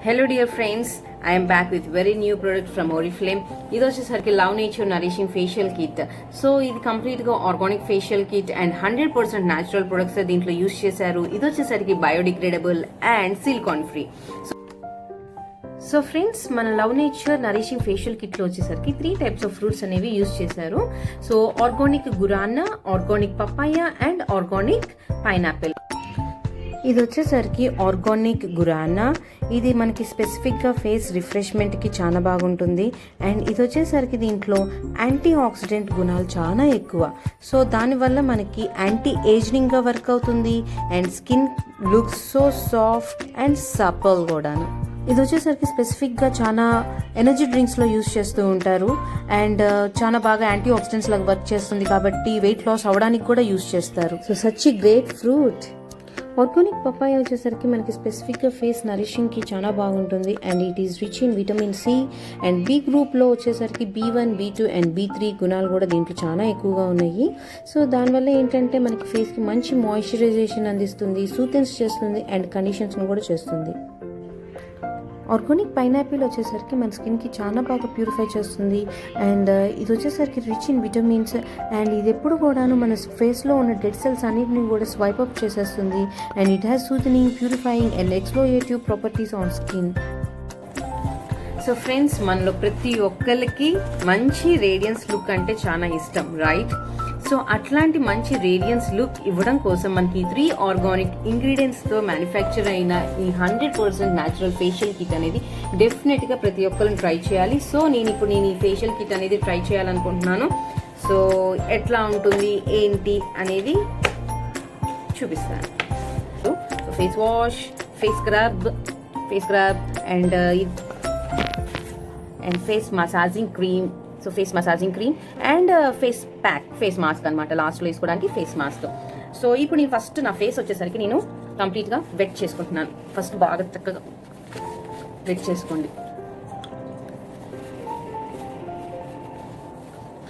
Hello dear friends, I am back with very new product from Oriflame. ఇది వచ్చేసరికి love nature nourishing facial kit. So ఇది complete గా organic facial kit and 100% natural products దీంట్లో use చేశారు. ఇది వచ్చేసరికి biodegradable and silicone free. So friends, మన love nature nourishing facial kit లో వచ్చేసరికి 3 టైప్స్ ఆఫ్ ఫ్రూట్స్ అనేవి యూస్ చేశారు. So organic guarana, organic papaya and organic pineapple. ఇది వచ్చేసరికి ఆర్గానిక్ గురానా. ఇది మనకి స్పెసిఫిక్గా ఫేస్ రిఫ్రెష్మెంట్కి చాలా బాగుంటుంది. అండ్ ఇది వచ్చేసరికి దీంట్లో యాంటీ ఆక్సిడెంట్ గుణాలు చాలా ఎక్కువ. సో దానివల్ల మనకి యాంటీ ఏజింగ్గా వర్క్ అవుతుంది and skin looks so soft and supple కూడాను. ఇది వచ్చేసరికి స్పెసిఫిక్గా చాలా ఎనర్జీ డ్రింక్స్లో యూస్ చేస్తూ ఉంటారు అండ్ చాలా బాగా యాంటీ ఆక్సిడెంట్స్ లాగా వర్క్ చేస్తుంది కాబట్టి వెయిట్ లాస్ అవ్వడానికి కూడా యూస్ చేస్తారు. So such great fruit. Organic papaya వచ్చేసరికి మనకి స్పెసిఫిక్గా ఫేస్ నరిషింగ్కి చాలా బాగుంటుంది and it is rich in vitamin C and B గ్రూప్లో వచ్చేసరికి B1, B2 అండ్ B3 గుణాలు కూడా దీంట్లో చాలా ఎక్కువగా ఉన్నాయి. సో దానివల్ల ఏంటంటే మనకి ఫేస్కి మంచి మాయిశ్చరైజేషన్ అందిస్తుంది, సూతెన్స్ చేస్తుంది అండ్ కండిషన్స్ను కూడా చేస్తుంది. ఆర్గానిక్ పైనాపిల్ వచ్చేసరికి మన స్కిన్కి చాలా బాగా ప్యూరిఫై చేస్తుంది అండ్ ఇది వచ్చేసరికి రిచ్ ఇన్ విటమిన్స్ అండ్ ఇది ఎప్పుడు కూడాను మన ఫేస్లో ఉన్న డెడ్ సెల్స్ అన్నిటిని కూడా స్వైప్ అప్ చేసేస్తుంది and it has soothing, purifying and exfoliative properties on skin. So friends, మనలో ప్రతి ఒక్కరికి మంచి రేడియన్స్ లుక్ అంటే చాలా ఇష్టం, రైట్? సో అట్లాంటి మంచి రేడియన్స్ లుక్ ఇవ్వడం కోసం మనకి 3 ఆర్గానిక్ ఇంగ్రీడియంట్స్తో మ్యానుఫ్యాక్చర్ అయిన ఈ 100% న్యాచురల్ ఫేషియల్ కిట్ అనేది డెఫినెట్గా ప్రతి ఒక్కరిని ట్రై చేయాలి. సో నేను ఈ ఫేషియల్ కిట్ అనేది ట్రై చేయాలనుకుంటున్నాను. సో ఎట్లా ఉంటుంది ఏంటి అనేది చూపిస్తాను. So face wash, face scrub and face massaging cream. So face massaging cream and face pack, face mask అనమాట, లాస్ట్లో వేసుకోవడానికి ఫేస్ మాస్క్. సో ఇప్పుడు నేను ఫస్ట్ నా ఫేస్ వచ్చేసరికి నేను కంప్లీట్గా వెట్ చేసుకుంటున్నాను. ఫస్ట్ బాగా చక్కగా వెట్ చేసుకోండి.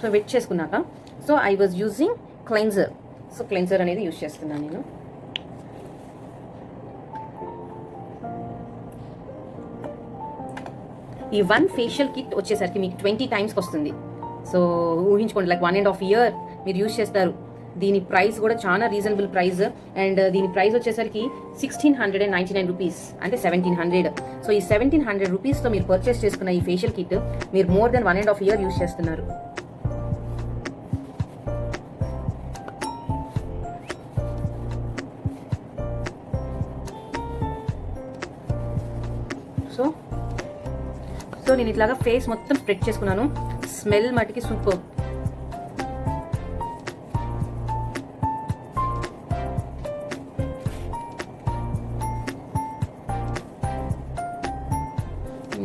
సో వెట్ చేసుకున్నాక so I was using cleanser. So cleanser అనేది యూజ్ చేస్తున్నాను నేను. ఈ 1 ఫేషియల్ కిట్ వచ్చేసరికి మీకు 20 టైమ్స్కి వస్తుంది. సో ఊహించుకోండి, లైక్ 1.5 year మీరు యూజ్ చేస్తారు. దీని ప్రైస్ కూడా చాలా రీజనబుల్ ప్రైస్ అండ్ దీని ప్రైస్ వచ్చేసరికి 1699 రూపీస్, అంటే 1700. సో ఈ 1700 రూపీస్తో మీరు పర్చేస్ చేసుకున్న ఈ ఫేషియల్ కిట్ మీరు మోర్ దెన్ 1.5 year యూజ్ చేస్తున్నారు. సో నేను ఇట్లాగా ఫేస్ మొత్తం స్ప్రెడ్ చేసుకున్నాను. స్మెల్ మటుకి సూపర్.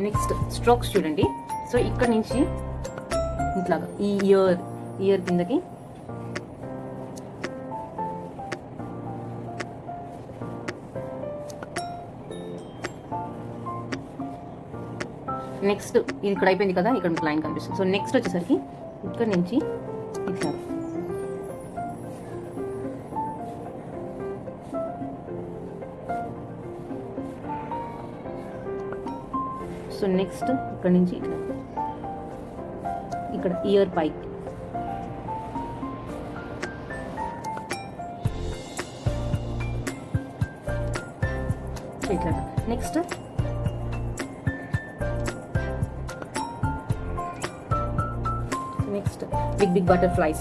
నెక్స్ట్ స్ట్రోక్స్ చూడండి. సో ఇక్కడ నుంచి ఇట్లాగా ఈ ఇయర్ కిందకి నెక్స్ట్ ఇది ఇక్కడ అయిపోయింది కదా, ఇక్కడ మీకు లైన్ కనిపిస్తుంది. సో నెక్స్ట్ వచ్చేసరికి ఇక్కడ నుంచి ఇట్లా సో నెక్స్ట్ ఇక్కడ నుంచి ఇట్లా ఇక్కడ ఇయర్ పైకి ఇట్లా. Next big butterflies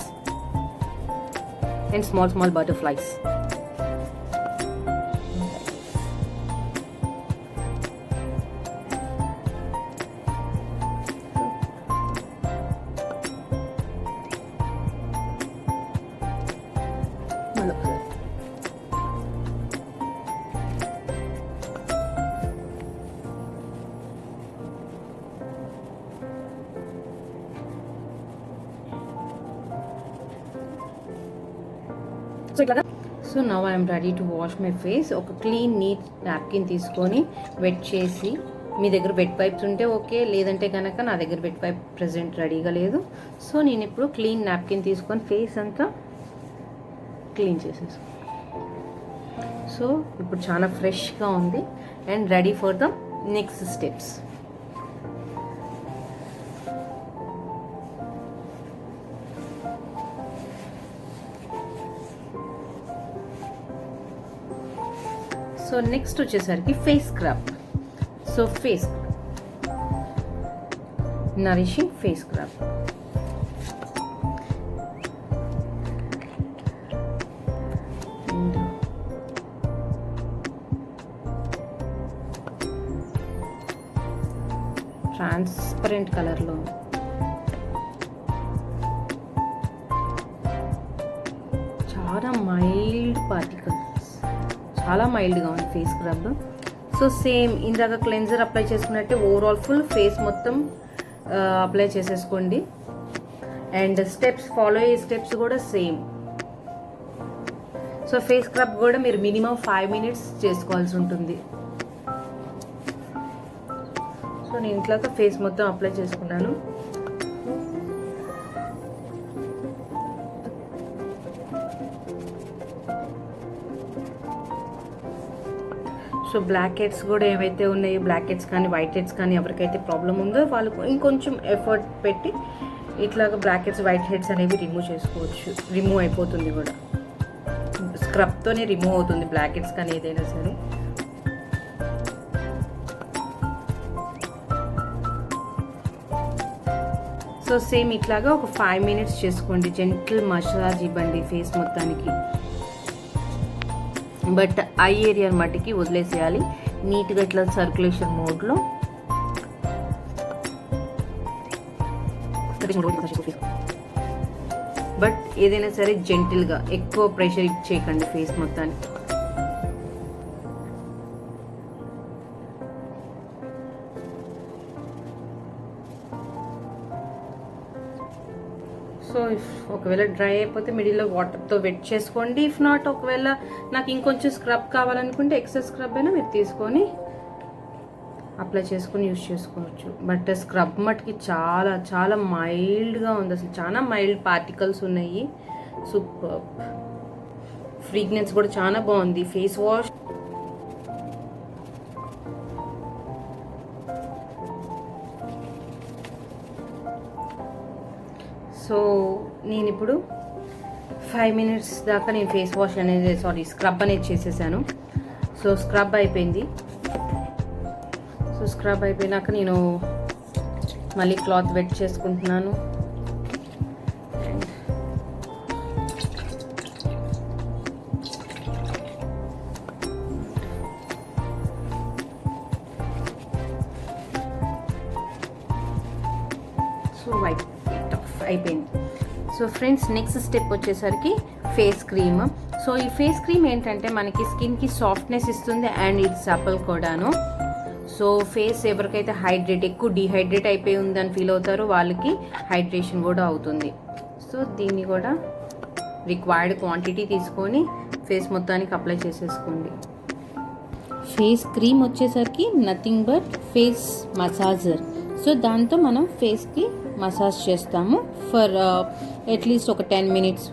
and small butterflies. So now I'm ready to wash my face. ఒక క్లీన్ నీట్ నాప్కిన్ తీసుకొని వెట్ చేసి, మీ దగ్గర వెట్ పైప్స్ ఉంటే ఓకే, లేదంటే కనుక నా దగ్గర వెట్ పైప్ ప్రెజెంట్ రెడీగా లేదు. సో నేను ఇప్పుడు క్లీన్ నాప్కిన్ తీసుకొని ఫేస్ అంతా క్లీన్ చేసేసి, సో ఇప్పుడు చాలా ఫ్రెష్గా ఉంది and ready for the next steps. So next వచ్చేసరికి face scrub. So face nourishing face scrub. Transparent కలర్లో చాలా మైల్డ్ పార్టికల్స్, చాలా మైల్డ్గా ఉంది ఫేస్ స్క్రబ్. సో సేమ్ ఇందాక క్లెన్జర్ అప్లై చేసుకున్నట్టే ఓవరాల్ ఫుల్ ఫేస్ మొత్తం అప్లై చేసేసుకోండి. అండ్ స్టెప్స్ ఫాలో అయ్యే స్టెప్స్ కూడా సేమ్. సో ఫేస్ స్క్రబ్ కూడా మీరు మినిమం 5 minutes చేసుకోవాల్సి ఉంటుంది. సో నేను ఇట్లాగా ఫేస్ మొత్తం అప్లై చేసుకున్నాను. సో బ్లాక్ హెడ్స్ కూడా ఏవైతే ఉన్నాయో, బ్లాక్ హెడ్స్ కానీ వైట్ హెడ్స్ కానీ ఎవరికైతే ప్రాబ్లం ఉందో వాళ్ళు ఇంకొంచెం ఎఫర్ట్ పెట్టి ఇట్లాగా బ్లాక్ హెడ్స్ వైట్ హెడ్స్ అనేవి రిమూవ్ చేసుకోవచ్చు. రిమూవ్ అయిపోతుంది కూడా, స్క్రబ్తోనే రిమూవ్ అవుతుంది బ్లాక్ హెడ్స్ కానీ ఏదైనా సరే. సో సేమ్ ఇట్లాగా ఒక 5 minutes చేసుకోండి. జెంటిల్ మసాజ్ ఇవ్వండి ఫేస్ మొత్తానికి. బట్ ఐ ఏరియా మట్టికి వదిలేసేయాలి నీట్గా ఇట్లా సర్క్యులేషన్ మోడ్లో. బట్ ఏదైనా సరే జెంటిల్గా, ఎక్కువ ప్రెషర్ ఇచ్చేయకండి ఫేస్ మొత్తానికి. సో ఒకవేళ డ్రై అయిపోతే మిడిల్లో వాటర్తో వెట్ చేసుకోండి. ఇఫ్ నాట్, ఒకవేళ నాకు ఇంకొంచెం స్క్రబ్ కావాలనుకుంటే ఎక్సెస్ స్క్రబ్ అయినా మీరు తీసుకొని అప్లై చేసుకొని యూజ్ చేసుకోవచ్చు. బట్ స్క్రబ్ మటుకి చాలా చాలా మైల్డ్గా ఉంది, అసలు చాలా మైల్డ్ పార్టికల్స్ ఉన్నాయి. సూపర్ ఫ్రీగ్నెన్స్ కూడా చాలా బాగుంది ఫేస్ వాష్. సో నేను ఇప్పుడు 5 minutes దాకా నేను ఫేస్ వాష్ అనేది స్క్రబ్ అనేది చేసేసాను. సో స్క్రబ్ అయిపోయింది. సో స్క్రబ్ అయిపోయినాక నేను మళ్ళీ క్లాత్ వెట్ చేసుకుంటున్నాను. సో వైప్ అయిపోయింది. సో ఫ్రెండ్స్ నెక్స్ట్ స్టెప్ వచ్చేసరికి ఫేస్ క్రీమ్. సో ఈ ఫేస్ క్రీమ్ ఏంటంటే మనకి స్కిన్కి సాఫ్ట్నెస్ ఇస్తుంది అండ్ ఇది సపల్ కూడాను. సో ఫేస్ ఎవరికైతే ఎక్కువ డిహైడ్రేట్ అయిపోయి ఉందని ఫీల్ అవుతారో వాళ్ళకి హైడ్రేషన్ కూడా అవుతుంది. సో దీన్ని కూడా రిక్వైర్డ్ క్వాంటిటీ తీసుకొని ఫేస్ మొత్తానికి అప్లై చేసేసుకోండి. ఫేస్ క్రీమ్ వచ్చేసరికి nothing but face massager. So దాంతో మనం ఫేస్కి మసాజ్ చేస్తాము ఫర్ అట్లీస్ట్ ఒక 10 minutes.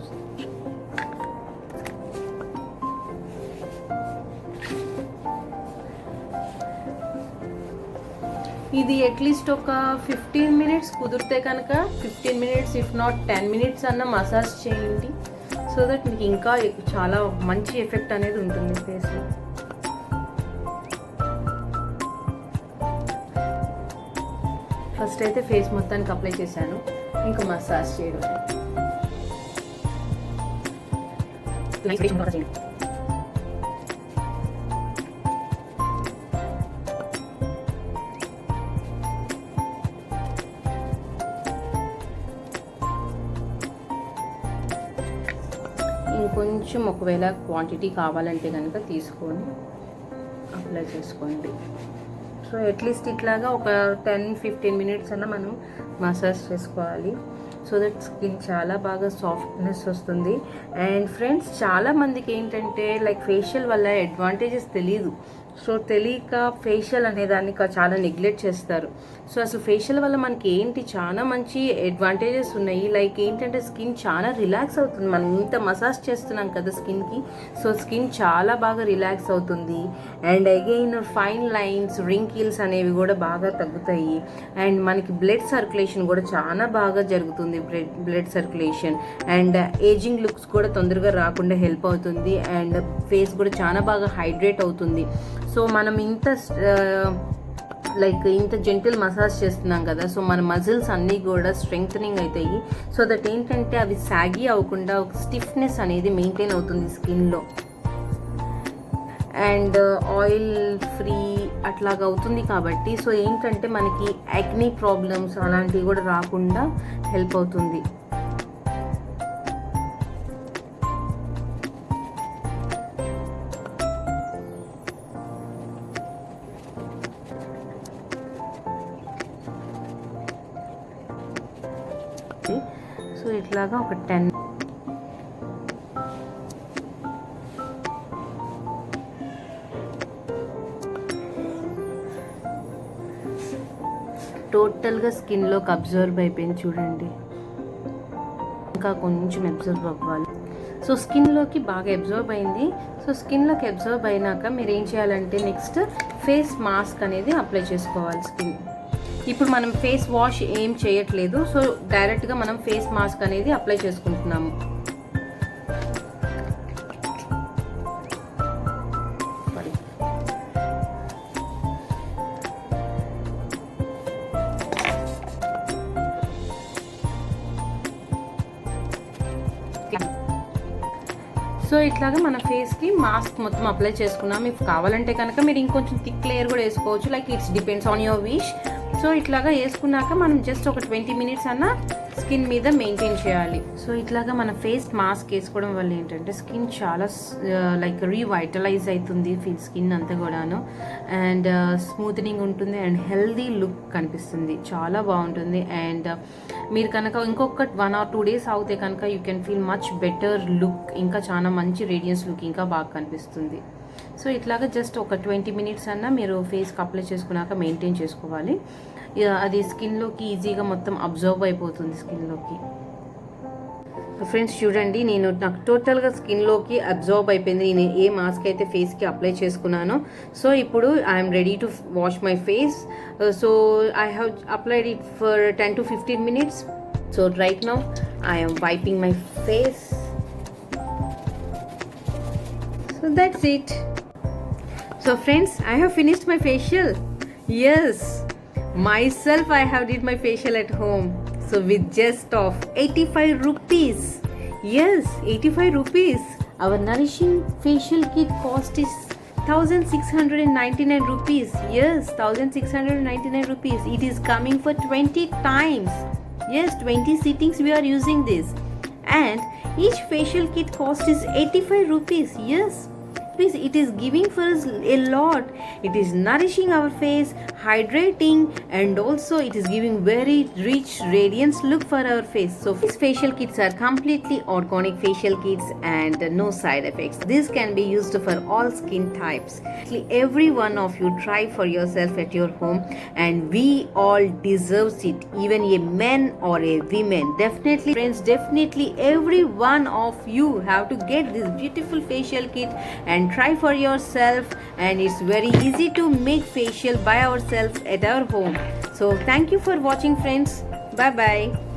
ఇది అట్లీస్ట్ ఒక 15 minutes కుదిరితే కనుక 15 minutes, ఇఫ్ నాట్ 10 minutes అన్న మసాజ్ చేయండి. సో దట్ మీకు ఇంకా చాలా మంచి ఎఫెక్ట్ అనేది ఉంటుంది ఫేస్లో. ఫస్ట్ అయితే ఫేస్ మొత్తానికి అప్లై చేశాను, ఇంకా మసాజ్ చేయడం. ఇంకొంచెం ఒకవేళ క్వాంటిటీ కావాలంటే కనుక తీసుకొని అప్లై చేసుకోండి. సో అట్లీస్ట్ ఇట్లాగా ఒక 10-15 minutes అన్న మనం మసాజ్ చేసుకోవాలి. సో దట్ స్కిన్ చాలా బాగా సాఫ్ట్నెస్ వస్తుంది. అండ్ ఫ్రెండ్స్ చాలామందికి ఏంటంటే లైక్ ఫేషియల్ వల్ల అడ్వాంటేజెస్ తెలీదు. సో తెలియక ఫేషియల్ అనేదాన్ని చాలా నెగ్లెక్ట్ చేస్తారు. సో అసలు ఫేషియల్ వల్ల మనకి ఏంటి చాలా మంచి అడ్వాంటేజెస్ ఉన్నాయి. లైక్ ఏంటంటే స్కిన్ చాలా రిలాక్స్ అవుతుంది. మనం ఇంత మసాజ్ చేస్తున్నాం కదా స్కిన్కి, సో స్కిన్ చాలా బాగా రిలాక్స్ అవుతుంది. And again fine lines, wrinkles అనేవి కూడా బాగా తగ్గుతాయి. అండ్ మనకి బ్లడ్ సర్క్యులేషన్ కూడా చాలా బాగా జరుగుతుంది. Blood circulation and ageing looks కూడా తొందరగా రాకుండా హెల్ప్ అవుతుంది. అండ్ ఫేస్ కూడా చాలా బాగా హైడ్రేట్ అవుతుంది. సో మనం ఇంత జెంటిల్ మసాజ్ చేస్తున్నాం కదా, సో మన మజిల్స్ అన్నీ కూడా స్ట్రెంగ్థనింగ్ అవుతాయి. సో దట్ ఏంటంటే అవి సాగి అవ్వకుండా ఒక స్టిఫ్నెస్ అనేది మెయింటైన్ అవుతుంది స్కిన్లో. అండ్ ఆయిల్ ఫ్రీ అట్లాగా అవుతుంది కాబట్టి సో ఏంటంటే మనకి యాక్నీ ప్రాబ్లమ్స్ అలాంటివి కూడా రాకుండా హెల్ప్ అవుతుంది. సో ఇట్లాగా ఒక 10 టోటల్గా స్కిన్లోకి అబ్జర్వ్ అయిపోయింది చూడండి. ఇంకా కొంచెం అబ్జర్వ్ అవ్వాలి. సో స్కిన్లోకి బాగా అబ్జర్వ్ అయింది. సో స్కిన్లోకి అబ్జర్వ్ అయినాక మీరు ఏం చేయాలంటే నెక్స్ట్ ఫేస్ మాస్క్ అనేది అప్లై చేసుకోవాలి స్కిన్. ఇప్పుడు మనం ఫేస్ వాష్ ఏం చేయట్లేదు. సో డైరెక్ట్గా మనం ఫేస్ మాస్క్ అనేది అప్లై చేసుకుంటున్నాము. సో ఇట్లాగా మన ఫేస్కి మాస్క్ మొత్తం అప్లై చేసుకున్నాం. మీకు కావాలంటే కనుక మీరు ఇంకొంచెం థిక్ లేయర్ కూడా వేసుకోవచ్చు. Like it's depends on your wish. So ఇట్లాగా వేసుకున్నాక మనం జస్ట్ ఒక 20 మినిట్స్ అన్న స్కిన్ మీద మెయింటైన్ చేయాలి. సో ఇట్లాగా మన ఫేస్ మాస్క్ వేసుకోవడం వల్ల ఏంటంటే స్కిన్ చాలా లైక్ రీవైటలైజ్ అవుతుంది. స్కిన్ అంతా కూడాను అండ్ స్మూత్నింగ్ ఉంటుంది అండ్ హెల్దీ లుక్ కనిపిస్తుంది. చాలా బాగుంటుంది. అండ్ మీరు కనుక ఇంకొక 1 or 2 days అవుతే కనుక you can feel much better look. ఇంకా చాలా మంచి రేడియన్స్ లుక్ ఇంకా బాగా కనిపిస్తుంది. సో ఇట్లాగా జస్ట్ ఒక 20 మినిట్స్ అన్నా మీరు ఫేస్కి అప్లై చేసుకున్నాక మెయింటైన్ చేసుకోవాలి. అది స్కిన్లోకి ఈజీగా మొత్తం అబ్జర్వ్ అయిపోతుంది స్కిన్లోకి. ఫ్రెండ్స్ చూడండి, నాకు టోటల్గా స్కిన్లోకి అబ్జర్వ్ అయిపోయింది. నేను ఏ మాస్క్ అయితే ఫేస్కి అప్లై చేసుకున్నానో. సో ఇప్పుడు I'm ready to wash my face. So I have applied it for 10 to 15 minutes. So right now I'm wiping my face. So that's it. So friends, I have finished my facial. Yes, myself I have did my facial at home. So with just of 85 rupees. Yes, 85 rupees. Our nourishing facial kit cost is 1699 rupees. Yes, 1699 rupees. It is coming for 20 times. Yes, 20 sittings we are using this. And each facial kit cost is 85 rupees. Yes, please, it is giving for us a lot. It is nourishing our face, hydrating, and also it is giving very rich radiance look for our face. So these facial kits are completely organic facial kits and no side effects. This can be used for all skin types. Every one of you try for yourself at your home, and we all deserves it, even a man or a woman. Definitely friends, definitely every one of you have to get this beautiful facial kit and try for yourself. And it's very easy to make facial by ourselves at our home. So thank you for watching friends. Bye bye.